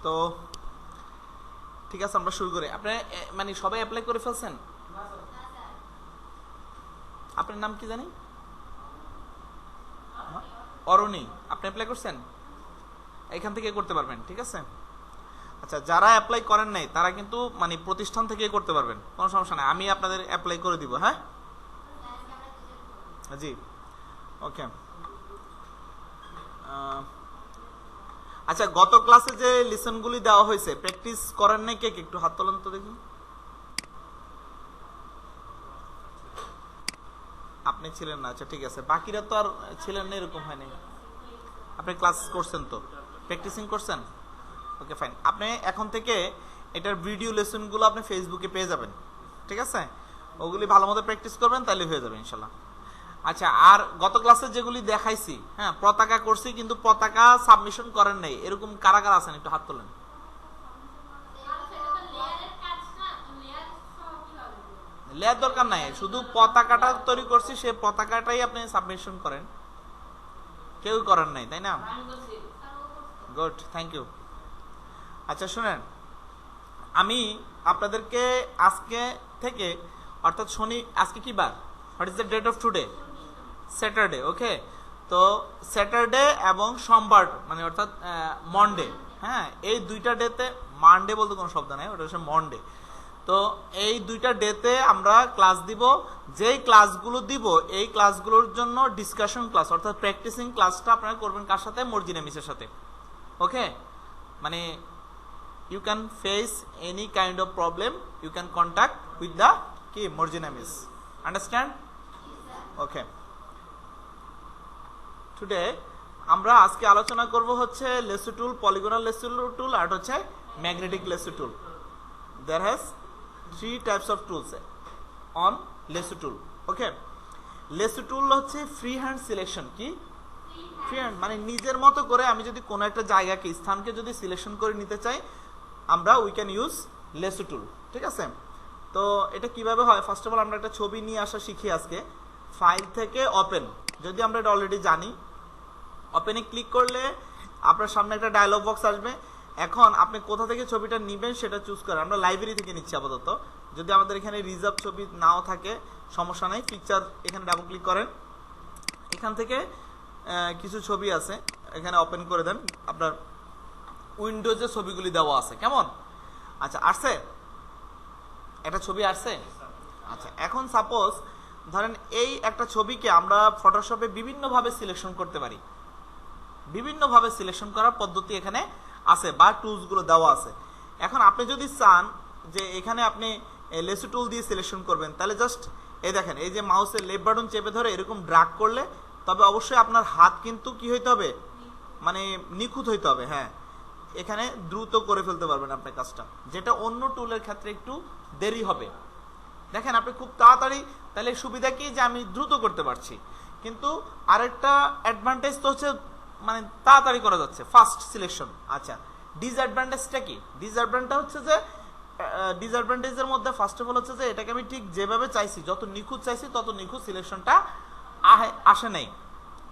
তো ঠিক আছে, আমরা শুরু করি। আপনি মানে সবাই অ্যাপ্লাই করে ফেলছেন? আপনার নাম কি জানি? অরুণী। আপনি অ্যাপ্লাই করছেন? এখান থেকে করতে পারবেন, ঠিক আছে। আচ্ছা, যারা অ্যাপ্লাই করেন নাই তারা কিন্তু মানে প্রতিষ্ঠান থেকে করতে পারবেন, কোনো সমস্যা নাই। আমি আপনাদের অ্যাপ্লাই করে দিব। হ্যাঁ জি, ওকে। আচ্ছা, গত ক্লাসে যে লিসনগুলি দেওয়া হয়েছে প্র্যাকটিস করেন নাই কে কে? একটু হাত তোলেন তো দেখুন। আপনি ছিলেন না? আচ্ছা ঠিক আছে, বাকিরা তো আর ছিলেন না এরকম হয়নি। আপনি ক্লাস করছেন তো, প্র্যাকটিসিং করছেন? Okay fine. আপনি এখন থেকে এটার ভিডিও লেসনগুলো আপনি ফেসবুকে পেয়ে যাবেন, ঠিক আছে। ওগুলি ভালো মতো প্র্যাকটিস করবেন, তাহলে হয়ে যাবে ইনশাল্লাহ। আচ্ছা, আর গত ক্লাসে যেগুলি দেখাইছি, হ্যাঁ পতাকা করছি কিন্তু পতাকা সাবমিশন করেন নাই, এরকম কারা কারা আছেন একটু হাত তোলেন। লেয়ার দরকার নাই, শুধু পতাকাটা তৈরি করছি, সে পতাকাটাই আপনি সাবমিশন করেন। কেউ করেন নাই, তাই না? Good, thank you. আচ্ছা শুনেন, আমি আপনাদেরকে আজকে থেকে অর্থাৎ আজকে কি বার? What is the date of today? Saturday, okay. তো স্যাটারডে এবং সোমবার মানে অর্থাৎ মন্ডে, হ্যাঁ এই দুইটা ডেতে, মানডে বলতে কোনো শব্দ নাই, ওটা হচ্ছে মন্ডে। তো এই দুইটা ডেতে আমরা ক্লাস দিব। যেই ক্লাসগুলো দিব এই ক্লাসগুলোর জন্য ডিসকাশন ক্লাস অর্থাৎ প্র্যাকটিসিং ক্লাসটা আপনারা করবেন কার সাথে? মর্জিনা মিসের সাথে, ওকে। মানে you can face any kind of problem, you can contact with the কি Marjina miss, understand? Okay. Today আমরা আজকে আলোচনা করব হচ্ছে lasso tool, polygonal lasso tool আর হচ্ছে magnetic lasso tool. there has 3 types of tools on lasso tool, okay. Lasso tool হচ্ছে free hand selection. কি ফ্রি হ্যান্ড? মানে নিজের মতো করে আমি যদি কোনো একটা জায়গাকে, স্থানকে যদি সিলেকশন করে নিতে চাই, আমরা উই ক্যান ইউজ লেসো টুল, ঠিক আছে। তো এটা কিভাবে হয়? ফার্স্ট অফ অল আমরা একটা ছবি নিয়ে আসা শিখি আজকে। ফাইল থেকে ওপেন, যদি আমরা এটা অলরেডি জানি, ওপেনে ক্লিক করলে আপনার সামনে একটা ডায়লগ বক্স আসবে। এখন আপনি কোথা থেকে ছবিটা নেবেন সেটা চুজ করেন। আমরা লাইব্রেরি থেকে নিচ্ছি আপাতত। যদি আমাদের এখানে রিজার্ভ ছবি নাও থাকে সমস্যা নাই, পিকচার এখানে ডাবল ক্লিক করেন, এখান থেকে কিছু ছবি আছে, এখানে ওপেন করে দেন। আপনার উইন্ডোজে ছবিগুলি দেওয়া আছে, কেমন? আচ্ছা, আসছে একটা ছবি আসছে। আচ্ছা, এখন সাপোজ ধরেন এই একটা ছবিকে আমরা ফটোশপে বিভিন্নভাবে সিলেকশন করতে পারি। বিভিন্নভাবে সিলেকশন করার পদ্ধতি এখানে আছে বা টুলসগুলো দেওয়া আছে। এখন আপনি যদি চান যে এখানে আপনি লেসো টুল দিয়ে সিলেকশন করবেন, তাহলে জাস্ট এই দেখেন, এই যে মাউসের লেফট বাটন চেপে ধরে এরকম ড্র্যাগ করলে, তবে অবশ্যই আপনার হাত কিন্তু কি হইতে হবে? মানে নিখুঁত হইতে হবে। হ্যাঁ, এখানে দ্রুত করে ফেলতে পারবেন আপনার কাজটা, যেটা অন্য টুলের ক্ষেত্রে একটু দেরি হবে। দেখেন আপনি খুব তাড়াতাড়ি, তাহলে সুবিধা কি যে আমি দ্রুত করতে পারছি, কিন্তু আরেকটা অ্যাডভান্টেজ তো হচ্ছে মানে তাড়াতাড়ি করা যাচ্ছে, ফাস্ট সিলেকশন। আচ্ছা, ডিসঅ্যাডভান্টেজটা কি? ডিসঅ্যাডভান্টেজ হচ্ছে যে ডিসঅ্যাডভান্টেজের মধ্যে ফার্স্ট অফ অল হচ্ছে যে এটাকে আমি ঠিক যেভাবে চাইছি, যত নিখুঁত চাইছি তত নিখুঁত সিলেকশনটা আসে নাই।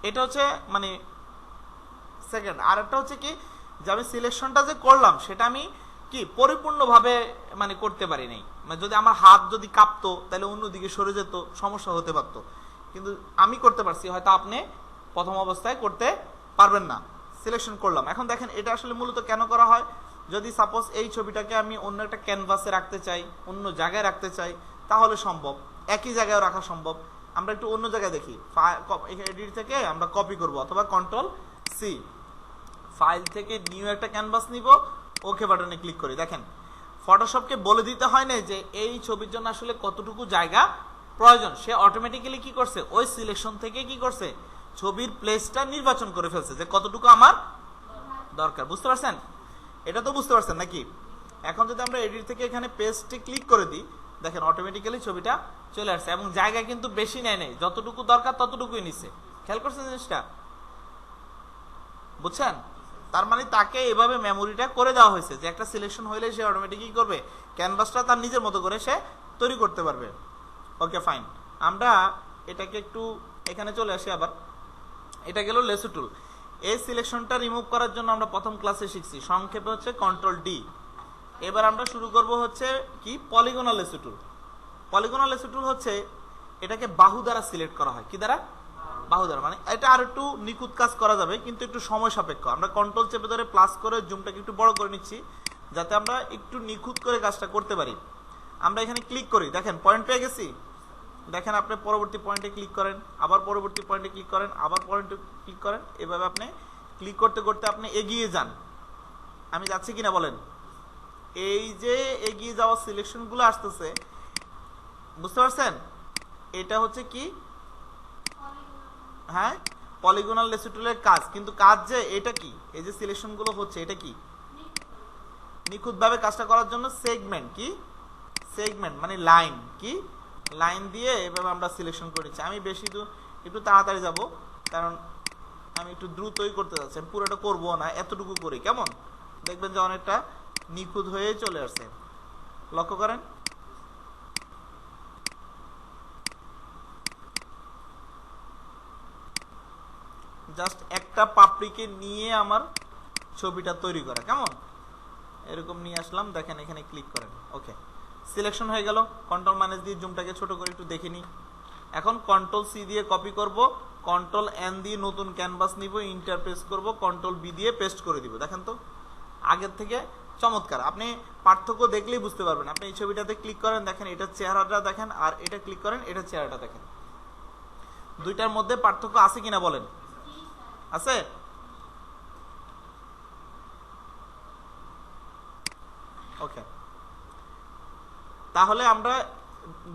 এটা হচ্ছে মানে সেকেন্ড। আর একটা হচ্ছে কি যে আমি সিলেকশনটা যে করলাম সেটা আমি কি পরিপূর্ণভাবে মানে করতে পারি নাই। মানে যদি আমার হাত যদি কাঁপতো তাহলে অন্যদিকে সরে যেত, সমস্যা হতে পারতো। কিন্তু আমি করতে পারছি, হয়তো আপনি প্রথম অবস্থায় করতে পারবেন না। সিলেকশন করলাম। এখন দেখেন এটা আসলে মূলত কেন করা হয়? যদি সাপোজ এই ছবিটাকে আমি অন্য একটা ক্যানভাসে রাখতে চাই, অন্য জায়গায় রাখতে চাই, তাহলে সম্ভব। একই জায়গায় রাখা সম্ভব। আমরা একটু অন্য জায়গায় দেখি। এডিট থেকে আমরা কপি করব অথবা কন্ট্রোল সি, ফাইল থেকে নিউ একটা ক্যানভাস নিব, ওকে বাটনে ক্লিক করি। দেখেন ফটোশপকে বলে দিতে হয় না যে এই ছবির জন্য আসলে কতটুকু জায়গা প্রয়োজন, সে অটোমেটিক্যালি কি করছে? ওই সিলেকশন থেকে কি করছে? ছবির প্লেসটা নির্বাচন করে ফেলছে যে কতটুকু আমার দরকার। বুঝতে পারছেন? এটা তো বুঝতে পারছেন নাকি? এখন যদি আমরা এডিট থেকে এখানে পেস্টে ক্লিক করে দিই, দেখেন অটোমেটিক্যালি ছবিটা চলে আসছে এবং জায়গা কিন্তু বেশি নেয় নাই, যতটুকু দরকার ততটুকুই নিছে। খেয়াল করছেন জিনিসটা? বুঝছেন? তার মানে তাকে এভাবে মেমোরিটা করে দেওয়া হয়েছে যে একটা সিলেকশন হইলে সে অটোমেটিক কি করবে? ক্যানভাসটা তার নিজের মতো করে সে তৈরি করতে পারবে। Okay fine. আমরা এটাকে একটু এখানে চলে আসি আবার। এটা গেল লেসো টুল। এই সিলেকশনটা রিমুভ করার জন্য আমরা প্রথম ক্লাসে শিখছি, সংক্ষেপে হচ্ছে কন্ট্রোল ডি। এবার আমরা শুরু করব হচ্ছে কি polygonal lasso tool. Polygonal lasso tool হচ্ছে এটাকে বাহু দ্বারা সিলেক্ট করা হয়। কি দ্বারা? বাহু দ্বারা। মানে এটা আর একটু নিখুঁত কাজ করা যাবে, কিন্তু একটু সময় সাপেক্ষ। আমরা কন্ট্রোল চেপে ধরে প্লাস করে জুমটাকে একটু বড় করে নিচ্ছি, যাতে আমরা একটু নিখুঁত করে কাজটা করতে পারি। আমরা এখানে ক্লিক করি, দেখেন পয়েন্ট পেয়ে গেছি। দেখেন আপনি পরবর্তী পয়েন্টে ক্লিক করেন, আবার পরবর্তী পয়েন্টে ক্লিক করেন, আবার পয়েন্টে ক্লিক করেন। এভাবে আপনি ক্লিক করতে করতে আপনি এগিয়ে যান। আমি যাচ্ছি কিনা বলেন? এই যে এগিয়ে যাওয়া সিলেকশনগুলো আসতেছে, বুঝতে পারছেন? এটা হচ্ছে কি, হ্যাঁ, পলিগনাল লেসো টুলের কাজ। কিন্তু কাজ যে এটা কি, এই যে সিলেকশনগুলো হচ্ছে এটা কি, নিখুঁতভাবে কাজটা করার জন্য সেগমেন্ট। কি সেগমেন্ট? মানে লাইন। কি লাইন দিয়ে এভাবে আমরা সিলেকশন করেছি। আমি বেশি একটু তাড়াতাড়ি যাব, কারণ আমি একটু দ্রুতই করতে যাচ্ছি। আমি পুরোটা করবো না, এতটুকু করি, কেমন? দেখবেন যে অনেকটা নিখুঁত হয়ে চলে আসছে। লক্ষ্য করেন। জাস্ট একটা পাপড়িকে নিয়ে আমার ছবিটা তৈরি করা, কেমন? এরকম নিয়ে আসলাম, দেখেন এখানে ক্লিক করেন। ওকে, সিলেকশন হয়ে গেল। কন্ট্রোল মাইনাস দিয়ে জুমটাকে ছোট করে একটু দেখে নিই। এখন কন্ট্রোল সি দিয়ে কপি করব, কন্ট্রোল এন দিয়ে নতুন ক্যানভাস নিব, ইন্টারপ্রেস করব, কন্ট্রোল বি দিয়ে পেস্ট করে দিব। দেখেন তো আগের থেকে চমৎকার। আপনি পার্থক্য দেখলেই বুঝতে পারবেন। আপনি এই ছবিটাতে ক্লিক করেন, দেখেন এটা চেহারাটা দেখেন, আর এটা ক্লিক করেন, এটা চেহারাটা দেখেন। দুইটার মধ্যে পার্থক্য আছে কিনা বলেন? আছে? ওকে, তাহলে আমরা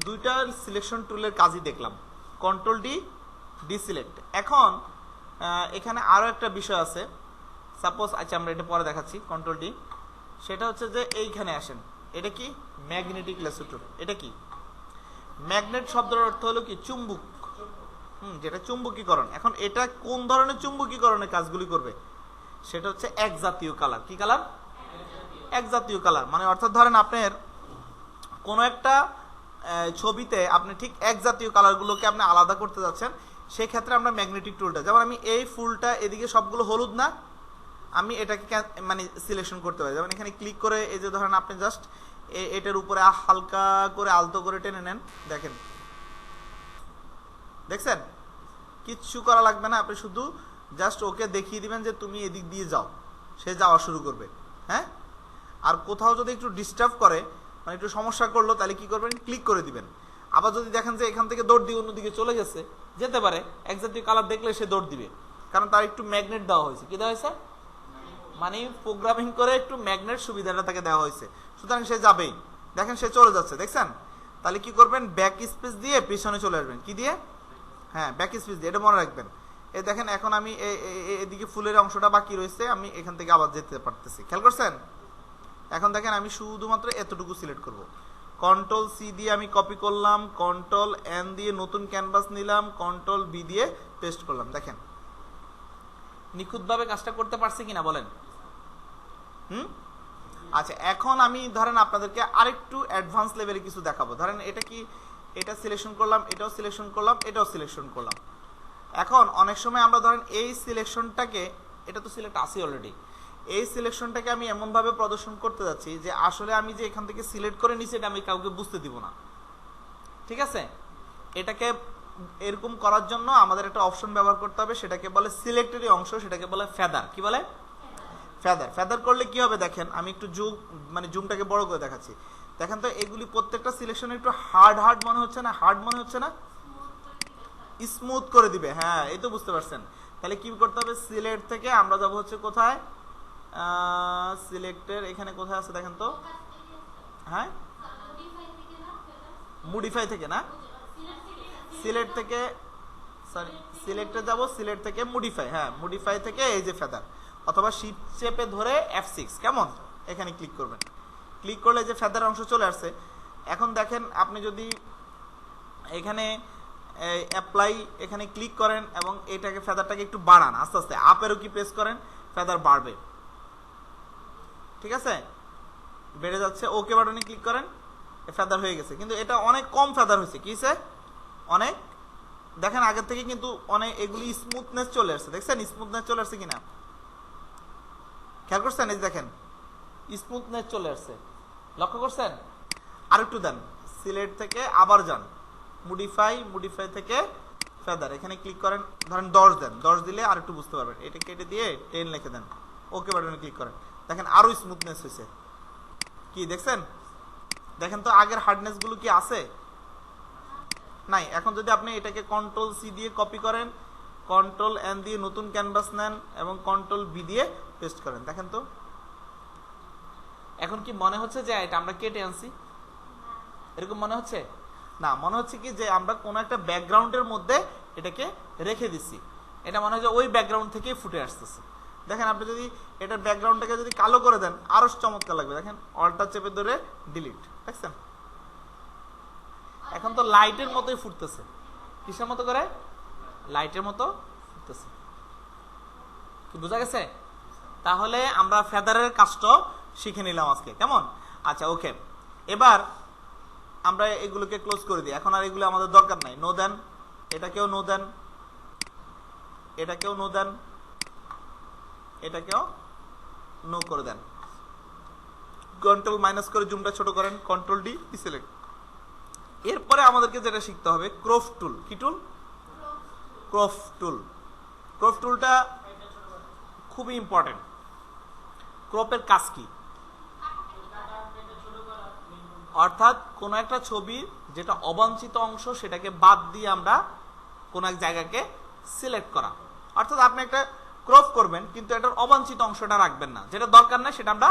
দুইটা সিলেকশন টুলের কাজই দেখলাম, কন্ট্রোল ডি, ডিসিলেক্ট। এখন এখানে আরো একটা বিষয় আছে। সাপোজ, আচ্ছা আমরা এটা পরে দেখাচ্ছি, কন্ট্রোল ডি। সেটা হচ্ছে যে এইখানে আসেন, এটা কি ম্যাগনেটিক লেসো টুল। এটা কি ম্যাগনেট শব্দের অর্থ হলো কি চুম্বক, যেটা চুম্বকীকরণ। এখন এটা কোন ধরনের চুম্বকীকরণের কাজগুলি করবে? সেটা হচ্ছে এক জাতীয় কালার। কি কালার? এক জাতীয় কালার। মানে অর্থাৎ ধরেন আপনার কোন একটা ছবিতে আপনি ঠিক এক জাতীয় কালারগুলোকে আপনি আলাদা করতে যাচ্ছেন, সেই ক্ষেত্রে আমরা ম্যাগনেটিক টুলটা, যেমন আমি এই ফুলটা এদিকে সবগুলো হলুদ না, আমি এটাকে মানে সিলেকশন করতে পারি। যেমন এখানে ক্লিক করে এই যে ধরেন আপনি জাস্ট এটার উপরে হালকা করে আলতো করে টেনে নেন, দেখেন, দেখছেন? কিচ্ছু করা লাগবে না, আপনি শুধু জাস্ট ওকে দেখিয়ে দিবেন যে তুমি এদিক দিয়ে যাও, সে যাওয়া শুরু করবে। হ্যাঁ, আর কোথাও যদি একটু ডিস্টার্ব করে, মানে একটু সমস্যা করলো, তাহলে কি করবেন? ক্লিক করে দিবেন। আবার যদি দেখেন যে এখান থেকে দৌড় দিয়ে অন্যদিকে চলে গেছে, যেতে পারে, এক জাতীয় কালার দেখলে সে দৌড় দিবে, কারণ তার একটু ম্যাগনেট দেওয়া হয়েছে। কি দেওয়া হয়েছে? মানে প্রোগ্রামিং করে একটু ম্যাগনেট সুবিধাটা তাকে দেওয়া হয়েছে, সুতরাং সে যাবেই। দেখেন সে চলে যাচ্ছে, দেখছেন? তাহলে কি করবেন? ব্যাক স্পেস দিয়ে পিছনে চলে আসবেন। কি দিয়ে? হ্যাঁ, ব্যাক স্পেস দিয়ে, এটা মনে রাখবেন। এই দেখেন এখন আমি এদিকে ফুলের অংশটা বাকি রয়েছে, আমি এখান থেকে আবার যেতে পারতেছি। খেয়াল করছেন? এখন দেখেন আমি শুধুমাত্র এতটুকু সিলেক্ট করব। কন্ট্রোল সি দিয়ে আমি কপি করলাম, কন্ট্রোল এন দিয়ে নতুন ক্যানভাস নিলাম, কন্ট্রোল বি দিয়ে পেস্ট করলাম। দেখেন নিখুঁতভাবে কাজটা করতে পারছি কিনা বলেন? আচ্ছা, এখন আমি ধরেন আপনাদেরকে আরেকটু অ্যাডভান্স লেভেলে কিছু দেখাবো। ধরেন এটা কি, এটা সিলেকশন করলাম, এটাও সিলেকশন করলাম, এটাও সিলেকশন করলাম। এখন অনেক সময় আমরা ধরেন এই সিলেকশনটাকে, এটা তো সিলেক্ট আছে অলরেডি, এই সিলেকশনটাকে আমি এমনভাবে প্রদর্শন করতে যাচ্ছি যে আসলে আমি যে এখান থেকে সিলেক্ট করে নিছি এটা আমি কাউকে বুঝতে দিব না। ঠিক আছে? এটাকে এরকম করার জন্য আমাদের একটা অপশন ব্যবহার করতে হবে, সেটাকে বলে সিলেক্টেরই অংশ, সেটাকে বলে ফেদার। কি বলে? ফেদার। ফেদার করলে কি হবে দেখেন, আমি একটু জুমটাকে বড় করে দেখাচ্ছি। দেখেন তো এগুলি প্রত্যেকটা সিলেকশন একটু হার্ড মনে হচ্ছে না? হার্ড মনে হচ্ছে না? স্মুথ করে দিবে। হ্যাঁ, এই তো বুঝতে পারছেন। তাহলে কি করতে হবে? সিলেক্ট থেকে আমরা যাব হচ্ছে কোথায়? সিলেক্টের এখানে কোথায় আছে দেখেন তো? হ্যাঁ, মডিফাই থেকে না, সিলেক্ট থেকে, সরি সিলেক্টে যাব, সিলেক্ট থেকে মডিফাই। হ্যাঁ, মডিফাই থেকে এই যে ফেদার, অথবা শিফট চেপে ধরে F6, কেমন? এখানে ক্লিক করবেন। ক্লিক করলে যে ফেদার অংশ চলে আসছে। এখন দেখেন আপনি যদি এখানে অ্যাপ্লাই এখানে ক্লিক করেন এবং এটাকে ফেদারটাকে একটু বাড়ান, আস্তে আস্তে আপ এরো কি প্রেস করেন, ফেদার বাড়বে। ঠিক আছে? বেড়ে যাচ্ছে। ওকে বাটনে ক্লিক করেন, ফেদার হয়ে গেছে। কিন্তু এটা অনেক কম ফেদার হয়েছে। কি হয়েছে? অনেক দেখেন আগের থেকে কিন্তু অনেক এগুলি স্মুথনেস চলে আসছে, দেখছেন স্মুথনেস চলে আসছে কিনা, খেয়াল করছেন? এই দেখেন স্মুথনেস চলে আসছে, লক্ষ্য করছেন? আর একটু দেন, সিলেক্ট থেকে আবার যান মডিফাই থেকে ফেদার, এখানে ক্লিক করেন, ধরেন 10 দেন, 10 দিলে আর একটু বুঝতে পারবেন, এটা কেটে দিয়ে 10 লিখে দেন, ওকে বাটনে ক্লিক করেন, দেখেন আরো স্মুথনেস হয়েছে। কি দেখছেন? দেখেন তো আগের হার্ডনেস গুলো কি আছে? নাই। এখন যদি আপনি এটাকে কন্ট্রোল সি দিয়ে কপি করেন, কন্ট্রোল এন দিয়ে নতুন ক্যানভাস নেন এবং কন্ট্রোল বি দিয়ে পেস্ট করেন, দেখেন তো এখন কি মনে হচ্ছে যে এটা আমরা কেটে আনছি? এরকম মনে হচ্ছে না, মনে হচ্ছে কি যে আমরা কোন একটা ব্যাকগ্রাউন্ডের মধ্যে এটাকে রেখে দিচ্ছি, এটা মনে হয় যে ওই ব্যাকগ্রাউন্ড থেকেই ফুটে আসতেছে। দেখেন আপনি যদি এটার ব্যাকগ্রাউন্ডটাকে যদি কালো করে দেন আরো চমৎকার লাগবে, দেখেন অল্টার চেপে ধরে ডিলিট, দেখছেন? এখন তো লাইটের মতোই ফুটতেছে। কিসের মতো করে? লাইটের মতো ফুটতেছে। কি বোঝা গেছে? তাহলে আমরা ফেদারের কাজটা শিখে নিলাম আজকে, কেমন? আচ্ছা ওকে, এবার আমরা এগুলোকে ক্লোজ করে দিই, এখন আর এগুলো আমাদের দরকার নাই। নো দেন, এটাকেও নো দেন, এটাকেও নো দেন, এটাকেও নো করে দেন। কন্ট্রোল মাইনাস করে জুমটা ছোট করেন, কন্ট্রোল ডি সিলেক্ট। এরপরে আমাদেরকে যেটা শিখতে হবে ক্রপ টুল। কি টুল? ক্রপ টুল। ক্রপ টুলটা খুবই ইম্পর্টেন্ট। ক্রপের কাজ কি? অর্থাৎ কোন একটা ছবি যেটা অবাঞ্ছিত অংশ সেটাকে বাদ দিয়ে আমরা কোন এক জায়গাকে সিলেক্ট করা। অর্থাৎ আপনি একটা ক্রপ করবেন কিন্তু এটার অবাঞ্ছিত অংশটা রাখবেন না, যেটা দরকার না সেটা আমরা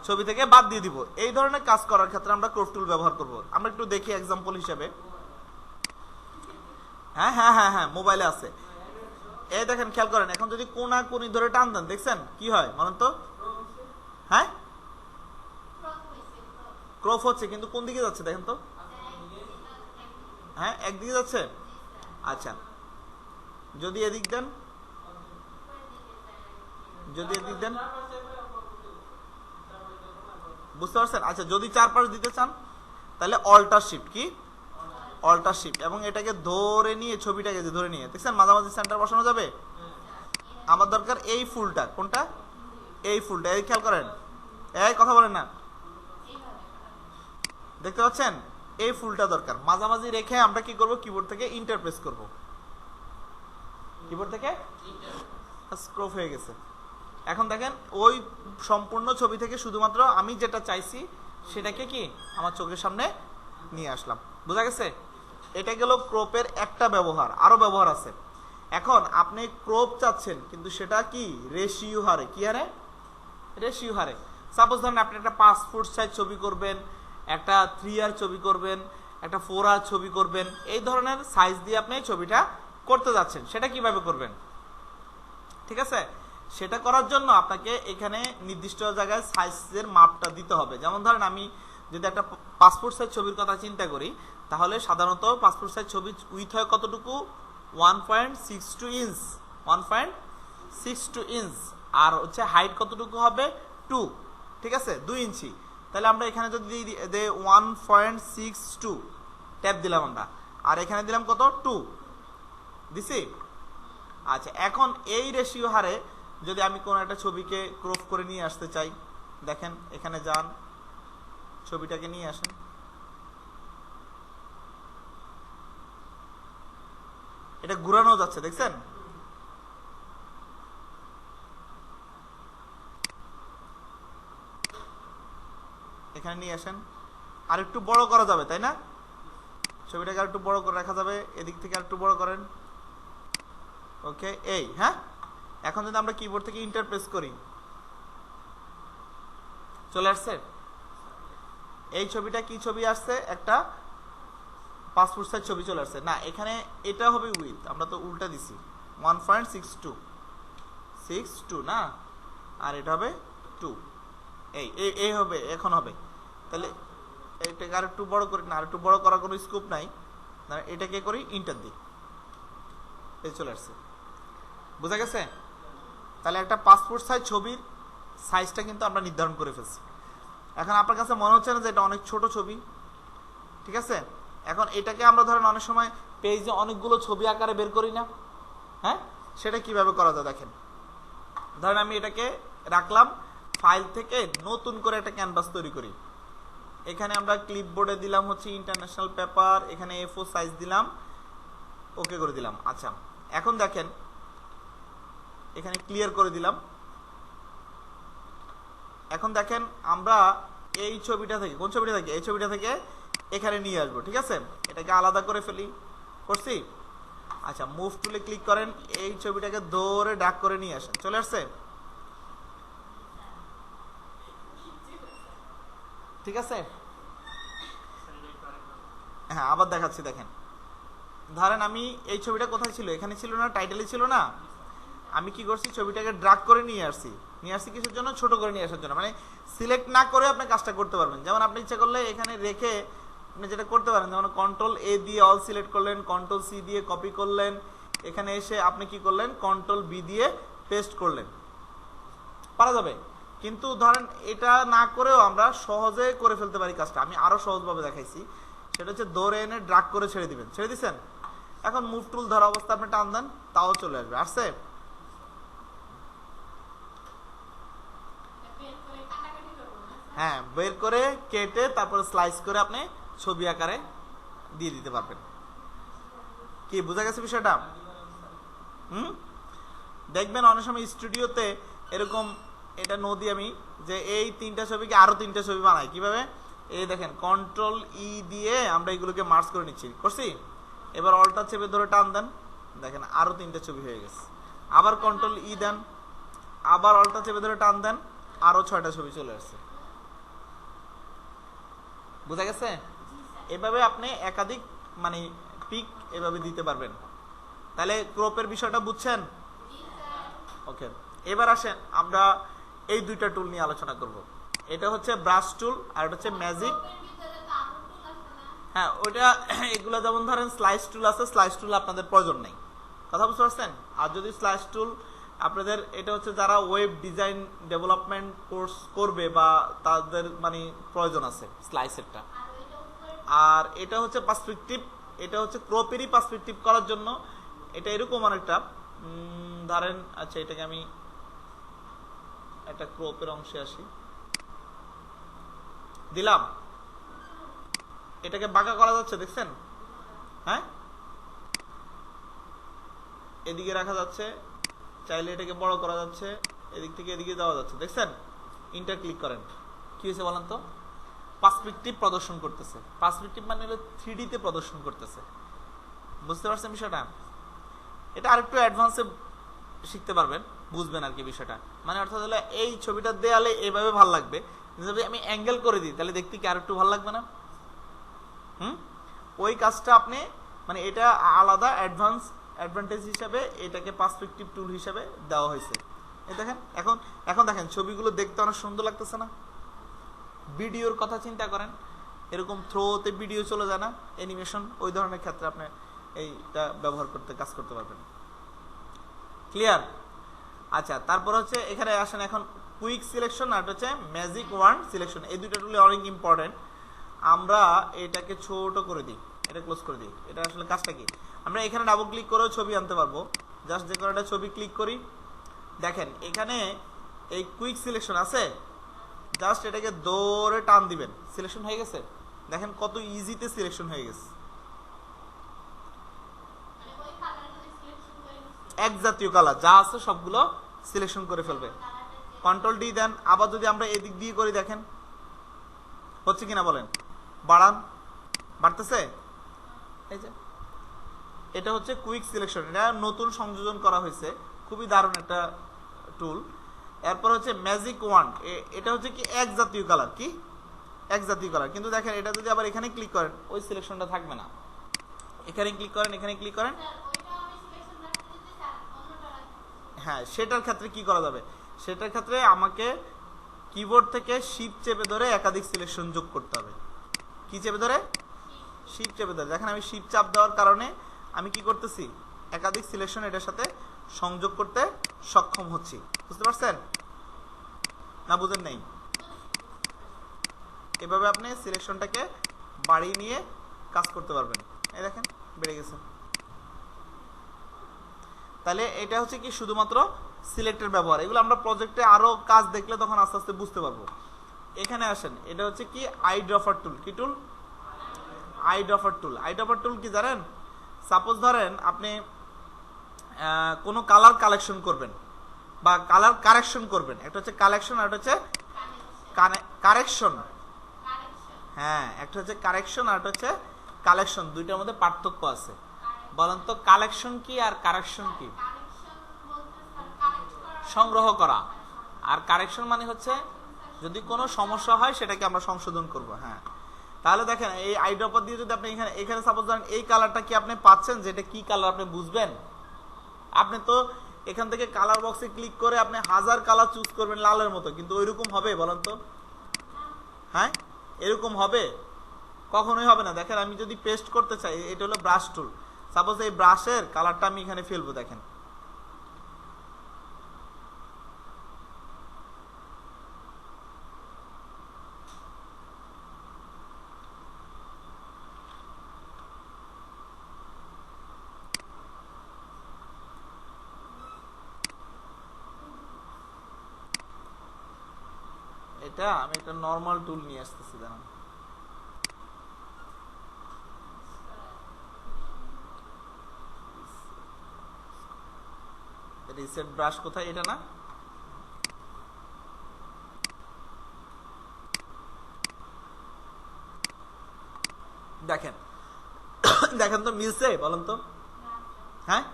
ছবি থেকে বাদ দিয়ে দিব। এই ধরনের কাজ করার ক্ষেত্রে আমরা ক্রপ টুল ব্যবহার করব। আমরা একটু দেখি এক্সাম্পল হিসেবে। হ্যাঁ হ্যাঁ হ্যাঁ হ্যাঁ মোবাইলে আছে। এই দেখেন খেয়াল করেন, এখন যদি কোনা কোনি ধরে টান দেন দেখছেন কি হয় বলেন তো? হ্যাঁ ক্রপ হচ্ছে, কিন্তু কোন দিকে যাচ্ছে দেখেন তো? হ্যাঁ একদিকে যাচ্ছে। আচ্ছা যদি এদিক দেন, যদি এদিক দেন, বুঝতে পারছেন? আচ্ছা যদি চারপাশ দিতে চান তাহলে অল্টার শিফট। কি? অল্টার শিফট, এবং এটাকে ধরে নিয়ে ছবিটাকে ধরে নিয়ে দেখছেন মাঝামাঝি সেন্টার বসানো যাবে। আমার দরকার এই ফুলটা, কোনটা? এই ফুলটা। এই খেয়াল করেন, এই কথা বলেন না, দেখতে পাচ্ছেন? এই ফুলটা দরকার। মাঝামাঝি রেখে আমরা কি করব? কিবোর্ড থেকে ইন্টার প্রেস করব, কিবোর্ড থেকে ক্রপ হয়ে গেছে। এখন দেখেন ওই সম্পূর্ণ ছবি থেকে শুধুমাত্র আমি যেটা চাইছি সেটাকে কি আমার চোখের সামনে নিয়ে আসলাম। বোঝা গেছে? এটা গেল ক্রপের একটা ব্যবহার, আরো ব্যবহার আছে। এখন আপনি ক্রপ চাচ্ছেন কিন্তু সেটা কি রেশিও হারে। কি হারে? রেশিও হারে। সাপোজ ধরেন আপনি একটা 5 ফুট সাইজ ছবি করবেন, একটা 3R ছবি করবেন, একটা 4R ছবি করবেন, এই ধরনের সাইজ দিয়ে আপনি ছবিটা করতে যাচ্ছেন। সেটা কিভাবে করবেন? ঠিক আছে, সেটা করার জন্য আপনাকে এখানে নির্দিষ্ট জায়গায় সাইজের মাপটা দিতে হবে। যেমন ধরেন আমি যদি একটা 5 ফুট সাইজ ছবির কথা চিন্তা করি, তাহলে সাধারণত 5 ফুট সাইজ ছবি উইথ হয় কতটুকু? 1.62 ইঞ্চ, 1.62 ইঞ্চ। আর হচ্ছে হাইট কতটুকু হবে? 2, ঠিক আছে, 2 ইঞ্চি। তাহলে আমরা এখানে যদি 1.62 ট্যাপ দিলাম আমরা, আর এখানে দিলাম কত? 2 দিছি। আচ্ছা এখন এই রেশিও হারে যদি আমি কোন একটা ছবিকে ক্রপ করে নিয়ে আসতে চাই, দেখেন এখানে যান, ছবিটাকে নিয়ে আসেন, এটা ঘুরানো যাচ্ছে দেখছেন? এখানে নিয়ে আসেন, আর একটু বড় করা যাবে তাই না? ছবিটাকে আর একটু বড় করে রাখা যাবে, এদিক থেকে আর একটু বড় করেন। ওকে এই হ্যাঁ, এখন যদি আমরা কিবোর্ড থেকে ইন্টার প্রেস করি, চলে আসছে। এই ছবিটা কি ছবি আসছে? একটা 5 ফুট সাইজ ছবি চলে আসছে। না এখানে এটা হবে উইথ, আমরা তো উল্টা দিছি, 1.62 না, আর এটা হবে 2। এই হবে, এখন হবে। তাহলে এটাকে আর একটু বড় করি না, আর একটু বড় করার কোনো স্কোপ নাই, এটাকে করি ইন্টার দিই, এই চলে আসছে। বুঝা গেছে? তাহলে একটা 5 ফুট সাইজ ছবির সাইজটা কিন্তু আমরা নির্ধারণ করে ফেলছি। এখন আপনার কাছে মনে হচ্ছে না যে এটা অনেক ছোট ছবি? ঠিক আছে, এখন এটাকে আমরা ধরেন অনেক সময় পেজে অনেকগুলো ছবি আকারে বের করি না, হ্যাঁ, সেটা কিভাবে করা যায় দেখেন। ধরেন আমি এটাকে রাখলাম, ফাইল থেকে নতুন করে একটা ক্যানভাস তৈরি করি। এখানে আমরা ক্লিপবোর্ডে দিলাম হচ্ছে ইন্টারন্যাশনাল পেপার, এখানে A4 সাইজ দিলাম, ওকে করে দিলাম। আচ্ছা, এখন দেখেন এখানে ক্লিয়ার করে দিলাম। এখন দেখেন আমরা এই ছবিটা থেকে, কোন ছবিটা থেকে, এই ছবিটা থেকে এখানে নিয়ে আসবো, ঠিক আছে। এটাকে আলাদা করে ফেলি, করছি। আচ্ছা, মুভ টুলে ক্লিক করেন, এই ছবিটাকে ধরে ডাক করে নিয়ে আসেন, চলে আসছে, ঠিক আছে। হ্যাঁ, আবার দেখাচ্ছি, দেখেন। ধরেন আমি এই ছবিটা কোথায় ছিল, এখানে ছিল না, টাইটেলে ছিল না। আমি কি করছি, ছবিটাকে ড্রাগ করে নিয়ে আসছি কিসের জন্য, ছোট করে নিয়ে আসার জন্য। মানে সিলেক্ট না করে আপনি কাজটা করতে পারবেন। যেমন আপনি ইচ্ছা করলে এখানে রেখে আপনি যেটা করতে পারেন, যেমন কন্ট্রোল A দিয়ে অল সিলেক্ট করলেন, কন্ট্রোল C দিয়ে কপি করলেন, এখানে এসে আপনি কি করলেন, কন্ট্রোল B দিয়ে পেস্ট করলেন, পারা যাবে। কিন্তু ধরেন এটা না করেও আমরা সহজে করে ফেলতে পারি কাজটা। আমি আরো সহজভাবে দেখাইছি, সেটা হচ্ছে ধরে এনে ড্রাগ করে ছেড়ে দিবেন, ছেড়ে দিচ্ছেন। এখন মুভ টুল ধরা অবস্থা আপনি টান দেন, তাও চলে আসবে, আসছে। হ্যাঁ, বের করে কেটে তারপরে স্লাইস করে আপনি ছবি আকারে দিয়ে দিতে পারবেন। কি বোঝা গেছে বিষয়টা? দেখবেন অনেক সময় স্টুডিওতে এরকম এটা নদী আমি যে এই 3টা ছবিকে আরো 3টা ছবি বানাই, কিভাবে, এই দেখেন কন্ট্রোল E দিয়ে আমরা এগুলোকে মার্জ করে নিচ্ছি, করছি। এবার অল্টা চেপে ধরে টান দেন, দেখেন আরো 3টা ছবি হয়ে গেছে। আবার কন্ট্রোল E দেন, আবার অল্টা চেপে ধরে টান দেন, আরো 6টা ছবি চলে আসছে। বুঝা গেছে? এভাবে আপনি একাধিক মানে পিক এভাবে দিতে পারবেন। তাহলে ক্রপের বিষয়টা বুঝছেন? ওকে, এবার আসেন আমরা এই দুইটা টুল নিয়ে আলোচনা করব। এটা হচ্ছে ব্রাশ টুল আর এটা হচ্ছে ম্যাজিক। হ্যাঁ, ওইটা এগুলো যেমন ধরেন স্লাইস টুল আছে, স্লাইস টুল আপনাদের প্রয়োজন নেই, কথা বুঝতে পারছেন। আর যদি স্লাইস টুল আপনাদের, এটা হচ্ছে যারা ওয়েব ডিজাইন ডেভেলপমেন্ট কোর্স করবে বা তাদের মানে প্রয়োজন আছে স্লাইসেরটা। আর এটা হচ্ছে পার্সপেক্টিভ, এটা হচ্ছে ক্রপেরই পার্সপেক্টিভ করার জন্য। এটা এরকম অনেকটা ধরেন, আচ্ছা এটাকে আমি একটা ক্রপের অংশে আসি, দিলাম, এটাকে বাঁকা করা যাচ্ছে, দেখছেন? হ্যাঁ, এদিকে রাখা যাচ্ছে, চাইলে এটাকে বড় করা যাচ্ছে, এদিক থেকে এদিকে যাওয়া যাচ্ছে, দেখছেন? ইন্টার ক্লিক করেন, কি হয়েছে বলেন তো? পার্সপেক্টিভ প্রদর্শন করতেছে। পার্সপেক্টিভ মানে হলো 3D তে প্রদর্শন করতেছে। বুঝতে পারছেন বিষয়টা? এটা আরেকটু অ্যাডভান্সে শিখতে পারবেন, বুঝবেন আর কি বিষয়টা। মানে অর্থাৎ হলো এই ছবিটা দেয়ালে এইভাবে ভালো লাগবে, যদি আমি অ্যাঙ্গেল করে দিই তাহলে দেখতে কি আরেকটু ভালো লাগবে না? ওই কাজটা আপনি মানে এটা আলাদা অ্যাডভান্টেজ হিসাবে এটাকে পার্সপেক্টিভ টুল হিসাবে দেওয়া হয়েছে। এই দেখেন, এখন দেখেন ছবিগুলো দেখতে অনেক সুন্দর লাগতেছে না? ভিডিওর কথা চিন্তা করেন, এরকম থ্রোতে ভিডিও চলে যায় না, অ্যানিমেশন, ওই ধরনের ক্ষেত্রে আপনি এইটা ব্যবহার করতে কাজ করতে পারবেন। ক্লিয়ার? আচ্ছা, তারপর হচ্ছে এখানে আসেন এখন কুইক সিলেকশন আর হচ্ছে ম্যাজিক ওয়ার্ড সিলেকশন। এই দুইটা টুল অনেক ইম্পর্টেন্ট। আমরা এটাকে ছোট করে দিই, এটা ক্লোজ করে দিই। এটা আসলে কাজটা কি, আমরা এখানে ডাবল ক্লিক করেও ছবি আনতে পারবো। জাস্ট যে কোনো একটা ছবি ক্লিক করি, দেখেন এখানে এই কুইক সিলেকশন আছে, জাস্ট এটাকে দৌড়ে টান দিবেন, সিলেকশন হয়ে গেছে। দেখেন কত ইজিতে সিলেকশন হয়ে গেছে। এক জাতীয় কালার যা আছে সবগুলো সিলেকশন করে ফেলবে। কন্ট্রোল ডি দেন, আবার যদি আমরা এদিক দিয়ে করি, দেখেন হচ্ছে কিনা বলেন, বাড়ান, বাড়তেছে। এই যে এটা হচ্ছে কুইক সিলেকশন, এটা নতুন সংযোজন করা হয়েছে, খুবই দারুণ একটা টুল। এরপর হচ্ছে ম্যাজিক ওয়ান্ড, এটা হচ্ছে কি এক জাতীয় কালার, কি এক জাতীয় কালার। কিন্তু দেখেন এটা যদি আবার এখানে ক্লিক করেন ওই সিলেকশনটা থাকবে না। এখানে ক্লিক করেন, এখানে ক্লিক করেন, হ্যাঁ সেটার ক্ষেত্রে কি করা যাবে, সেটার ক্ষেত্রে আমাকে কিবোর্ড থেকে শিফট চেপে ধরে একাধিক সিলেকশন যোগ করতে হবে। কি চেপে ধরে? শিফট চেপে ধরে। দেখেন আমি শিফট চাপ দেওয়ার কারণে আমি কি করতেছি, একাধিক সিলেকশন এটার সাথে সংযোগ করতে সক্ষম হচ্ছি। বুঝতে পারছেন না বুঝেন নাই? এভাবে আপনি সিলেকশনটাকে বাড়িয়ে নিয়ে কাজ করতে পারবেন। এই দেখেন বেড়ে গেছে। তাহলে এটা হচ্ছে কি শুধুমাত্র সিলেক্টের ব্যবহার। এগুলো আমরা প্রজেক্টে আরো কাজ দেখলে তখন আস্তে আস্তে বুঝতে পারবো। এখানে আসেন, এটা হচ্ছে কি আই ড্রপার টুল। কি টুল? I dropper tool. I dropper টুল কি জানেন? সাপোজ ধরেন আপনি কোনো কালার কালেকশন করবেন বা কালার কারেকশন করবেন। একটা হচ্ছে কালেকশন আর একটা হচ্ছে কারেকশন। হ্যাঁ, একটা হচ্ছে কারেকশন আর একটা হচ্ছে কালেকশন। দুইটার মধ্যে পার্থক্য আছে। বলেন তো কালেকশন কি আর কারেকশন কি? সংগ্রহ করা। আর কারেকশন মানে হচ্ছে যদি কোনো সমস্যা হয় সেটাকে আমরা সংশোধন করব। হ্যাঁ, তাহলে দেখেন এই আই ড্রপার দিয়ে যদি আপনি এখানে সাপোজ ধরেন এই কালারটা কি আপনি পাচ্ছেন, যেটা কি কালার আপনি বুঝবেন? আপনি তো এখান থেকে কালার বক্সে ক্লিক করে আপনি 1000 কালার চুজ করবেন লালের মতো, কিন্তু ওইরকম হবে বলেন তো? হ্যাঁ, এরকম হবে? কখনোই হবে না। দেখেন আমি যদি পেস্ট করতে চাই, এটা হলো ব্রাশ টুল। সাপোজ এই ব্রাশের কালারটা আমি এখানে ফেলবো, দেখেন এটা আমি একটা নরমাল টুল নিয়ে আসতেছি। দেখেন রিসেট ব্রাশ কোথায়? এটা না, দেখেন দেখেন তো মিলছে বলেন তো? হ্যাঁ,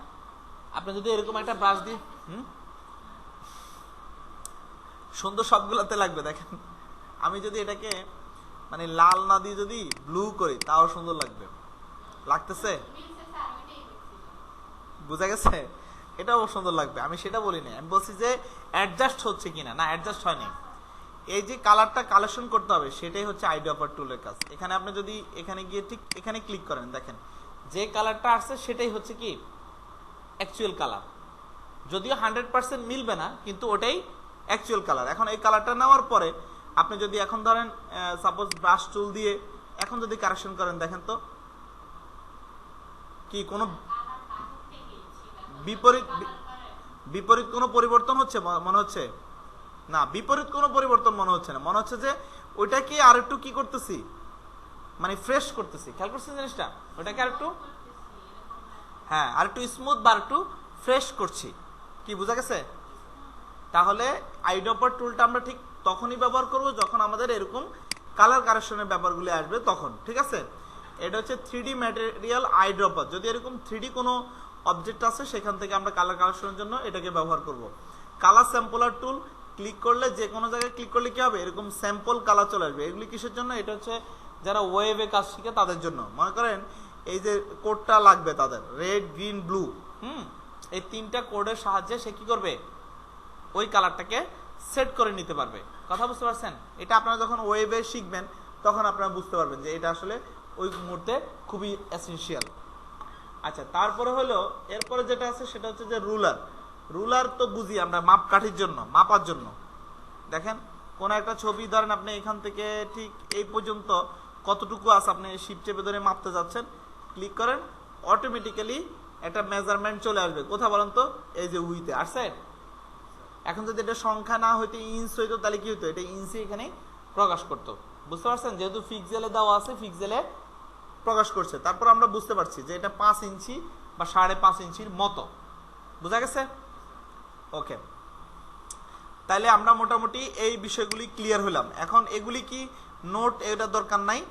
আপনি যদি এরকম একটা ব্রাশ দিয়ে সুন্দর সবগুলোতে লাগবে। দেখেন আমি যদি এটাকে মানে লাল না দিয়ে যদি ব্লু করি তাও সুন্দর লাগবে। লাগতেছে? বুঝা গেছে? এটাও সুন্দর লাগবে। আমি সেটা বলি না, আমি বলছি যে অ্যাডজাস্ট হচ্ছে কিনা। না, অ্যাডজাস্ট হয়নি। এই যে কালারটা কালেকশন করতে হবে সেটাই হচ্ছে আই ড্রপার টুলের কাজ। এখানে আপনি যদি এখানে গিয়ে ঠিক এখানে ক্লিক করেন, দেখেন যে কালারটা আসছে সেটাই হচ্ছে কি অ্যাকচুয়াল কালার। যদিও 100% মিলবে না, কিন্তু ওটাই অ্যাকচুয়াল কালার। এখন এই কালারটা নেওয়ার পরে আপনি যদি এখন ধরেন সাপোজ ব্রাশ টুল দিয়ে এখন যদি কারেকশন করেন, দেখেন তো কি কোনো বিপরীত কোনো পরিবর্তন হচ্ছে মনে হচ্ছে না? বিপরীত কোনো পরিবর্তন মনে হচ্ছে না। মনে হচ্ছে যে ওইটাকে আর একটু কি করতেছি, মানে ফ্রেশ করতেছি। খেয়াল করছেন জিনিসটা? ওইটাকে আর একটু, হ্যাঁ, আর একটু স্মুথ বা একটু ফ্রেশ করছি। কি বোঝা গেছে? তাহলে আই ড্রপার টুলটা আমরা ঠিক তখনই ব্যবহার করব যখন আমাদের এরকম কালার কারেকশনের ব্যাপারগুলি আসবে তখন। ঠিক আছে? এটা হচ্ছে 3D ম্যাটেরিয়াল আই ড্রপার। যদি এরকম 3D কোনো অবজেক্ট আছে সেখান থেকে আমরা কালার কারেকশনের জন্য এটাকে ব্যবহার করব। কালার স্যাম্পলার টুল ক্লিক করলে, যে কোনো জায়গায় ক্লিক করলে কি হবে, এরকম স্যাম্পল কালার চলে আসবে। এগুলি কিসের জন্য? এটা হচ্ছে যারা ওয়েবে কাজ শিখে তাদের জন্য। মনে করেন এই যে কোডটা লাগবে তাদের, রেড, গ্রিন, ব্লু, এই 3টা কোডের সাহায্যে সে কি করবে, ওই কালারটাকে সেট করে নিতে পারবে। কথা বুঝতে পারছেন? এটা আপনারা যখন ওয়েবে শিখবেন তখন আপনারা বুঝতে পারবেন যে এটা আসলে ওই মুহূর্তে খুবই এসেনশিয়াল। আচ্ছা, তারপরে হলো এরপরে যেটা আছে সেটা হচ্ছে যে রুলার। রুলার তো বুঝি আমরা মাপকাঠির জন্য, মাপার জন্য। দেখেন কোন একটা ছবি ধরেন আপনি এখান থেকে ঠিক এই পর্যন্ত কতটুকু আছে আপনি শিপ চেপে ধরে মাপতে যাচ্ছেন, ক্লিক করেন, অটোমেটিক্যালি একটা মেজারমেন্ট চলে আসবে। কোথা বলেন তো? এই যে উইতে আসছে। এখন যদি এটা সংখ্যা না হইতো, ইঞ্চ হইতো, তাহলে কি হতো? এটা ইঞ্চি এখানে প্রকাশ করতো। বুঝতে পারছেন? যেহেতু পিক্সেলে দেওয়া আছে, পিক্সেলে প্রকাশ করছে। তারপর আমরা বুঝতে পারছি যে এটা 5 ইঞ্চি বা 5.5 ইঞ্চির মতো। বুঝা গেছে? ওকে, তাহলে আমরা মোটামুটি এই বিষয়গুলি ক্লিয়ার হলাম। এখন এগুলি কি নোট, এটা দরকার নাই।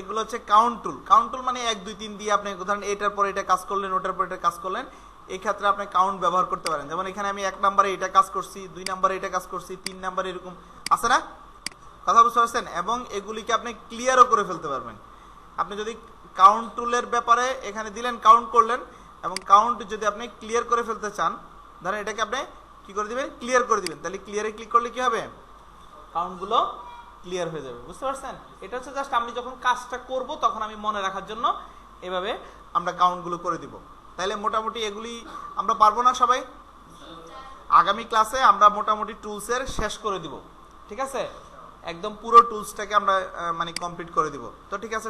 এগুলো হচ্ছে কাউন্ট টুল। কাউন্ট টুল মানে 1 2 3 দিয়ে আপনি ধরেন এটার পর এটা কাজ করলেন, ওটার পর এটা কাজ করলেন। এই ক্ষেত্রে আপনি কাউন্ট ব্যবহার করতে পারেন। যেমন এখানে আমি 1 নম্বরে এটা কাজ করছি, 2 নম্বরে এটা কাজ করছি, 3 নম্বরে এরকম আছে না? কথা বুঝতে পারছেন? এবং এগুলিকে আপনি ক্লিয়ারও করে ফেলতে পারবেন। আপনি যদি কাউন্ট টুলের ব্যাপারে এখানে দিলেন, কাউন্ট করলেন, এবং কাউন্ট যদি আপনি ক্লিয়ার করে ফেলতে চান, ধরেন এটাকে আপনি কি করে দিবেন, ক্লিয়ার করে দিবেন। তাহলে ক্লিয়ারে ক্লিক করলে কি হবে, কাউন্টগুলো ক্লিয়ার হয়ে যাবে। বুঝতে পারছেন? এটা হচ্ছে জাস্ট আমি যখন কাজটা করব তখন আমি মনে রাখার জন্য এভাবে আমরা কাউন্টগুলো করে দিব। তাহলে মোটামুটি এগুলি আমরা পারবো না সবাই? আগামী ক্লাসে আমরা মোটামুটি টুলসের শেষ করে দিব। ঠিক আছে? একদম পুরো টুলসটাকে আমরা মানে কমপ্লিট করে দিব। তো ঠিক আছে।